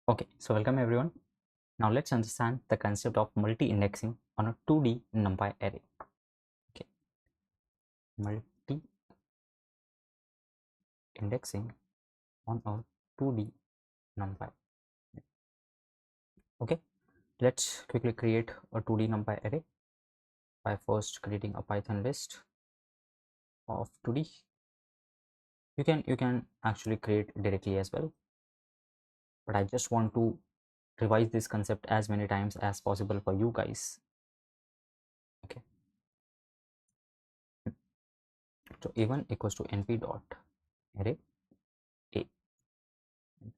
Okay, so welcome everyone. Now let's understand the concept of multi-indexing on a 2D NumPy array. Okay, multi-indexing on a 2D NumPy. Okay, let's quickly create a 2D NumPy array by first creating a Python list of 2D. You can actually create directly as well, but I just want to revise this concept as many times as possible for you guys. Okay, so a1 equals to np dot array a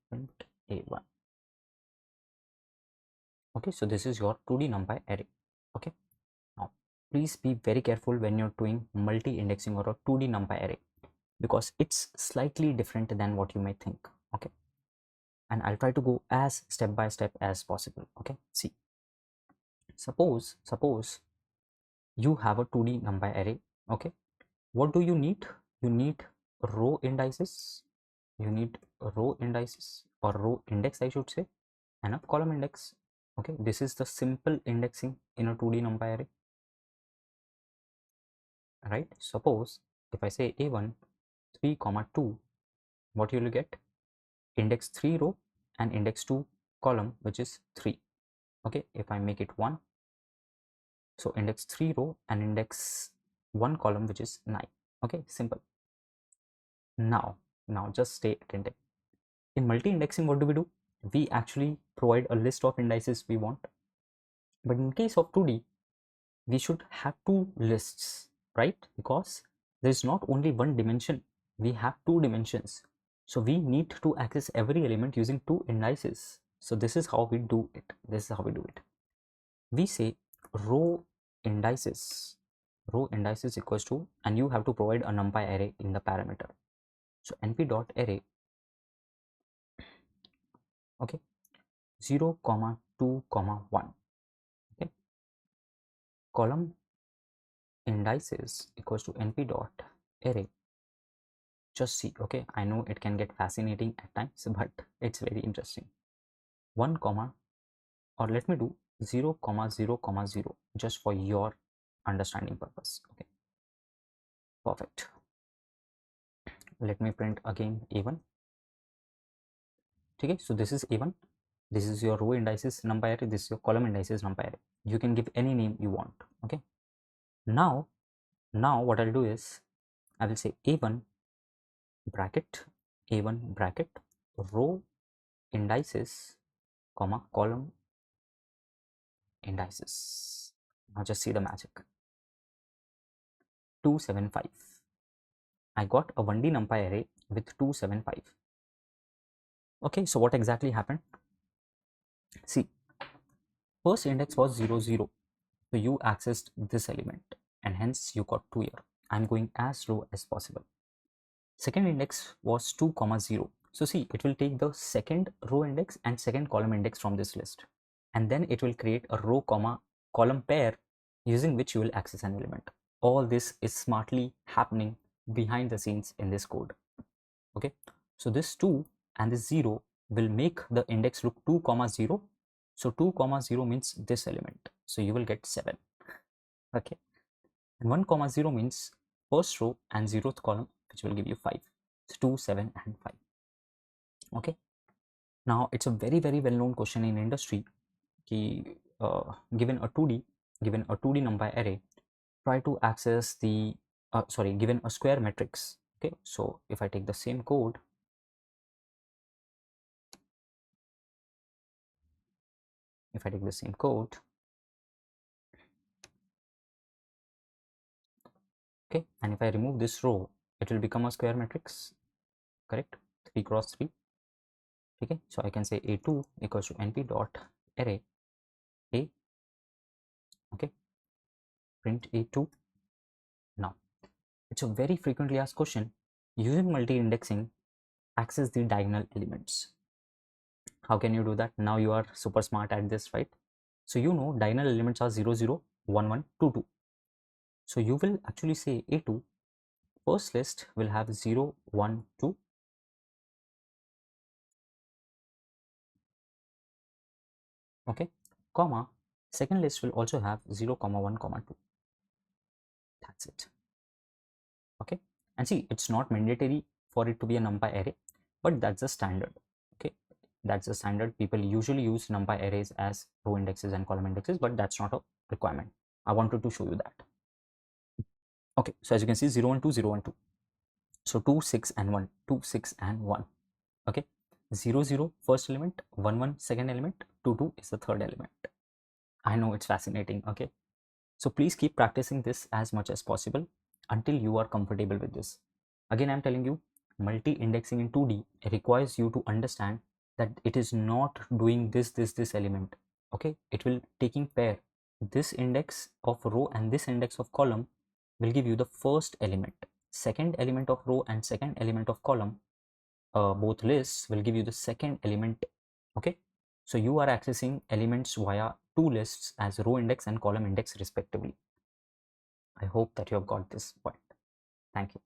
print a1. Okay, so this is your 2D NumPy array. Okay, now please be very careful when you're doing multi-indexing or a 2D NumPy array, because it's slightly different than what you may think. Okay, and I'll try to go as step by step as possible. Okay, see, suppose you have a 2D NumPy array. Okay, what do you need? You need row indices, you need row indices or row index, I should say, and a column index. Okay, this is the simple indexing in a 2D NumPy array, right? Suppose if I say a1 3 comma 2, what you will get? Index 3 row and index 2 column, which is 3. Okay, if I make it 1, so index 3 row and index 1 column, which is 9. Okay, simple. Now just stay attentive. In multi-indexing, what do? We actually provide a list of indices we want, but in case of 2D, we should have two lists, right? Because there is not only one dimension, we have two dimensions. So we need to access every element using two indices. So this is how we do it. We say row indices. Row indices equals to, and you have to provide a NumPy array in the parameter. So np dot array, okay, 0 comma 2 comma 1. Okay, column indices equals to np dot array. Just see, okay, I know it can get fascinating at times, but it's very interesting. 1 comma, or let me do 0 comma 0 comma 0, just for your understanding purpose. Okay, perfect. Let me print again a1. Okay, so this is a1, this is your row indices NumPy array, this is your column indices NumPy array. You can give any name you want. Okay, now what I'll do is I will say a1 bracket row indices comma column indices. Now just see the magic. 275. I got a 1D NumPy array with 275. Okay, so what exactly happened? See, first index was 0 0, so you accessed this element and hence you got 2 here. I'm going as low as possible. Second index was 2 comma 0, so see, it will take the second row index and second column index from this list, and then it will create a row comma column pair using which you will access an element. All this is smartly happening behind the scenes in this code. Okay, so this 2 and this 0 will make the index look 2 comma 0. So 2 comma 0 means this element, so you will get 7. Okay, and 1 comma 0 means first row and 0th column, which will give you 5. So 2 7 and 5. Okay, now it's a very well known question in industry ki, given a 2D NumPy array, try to access the given a square matrix. Okay, so if I take the same code, okay, and if I remove this row, it will become a square matrix, correct? 3 cross 3. Okay, so I can say a2 equals to np dot array a, okay, print a2. Now it's a very frequently asked question. Using multi-indexing, access the diagonal elements. How can you do that? Now you are super smart at this, right? So you know diagonal elements are 0 0 1 1 2 2. So you will actually say a2 first list will have 0 1 2, okay, comma, second list will also have 0, 1, 2. That's it. Okay, and see, it's not mandatory for it to be a numpy array, but that's the standard. Okay, that's the standard. People usually use numpy arrays as row indexes and column indexes, but that's not a requirement. I wanted to show you that. Okay, so as you can see, 0 and 2, 0 and 2. So 2, 6 and 1, 2, 6 and 1. Okay, 0, 0 first element, 1, 1 second element, 2, 2 is the third element. I know it's fascinating. Okay, so please keep practicing this as much as possible until you are comfortable with this. Again, I'm telling you, multi-indexing in 2D requires you to understand that it is not doing this element. Okay, it will taking pair. This index of row and this index of column will give you the first element. Second element of row and second element of column, both lists will give you the second element. Okay, so you are accessing elements via two lists as row index and column index respectively. I hope that you have got this point. Thank you.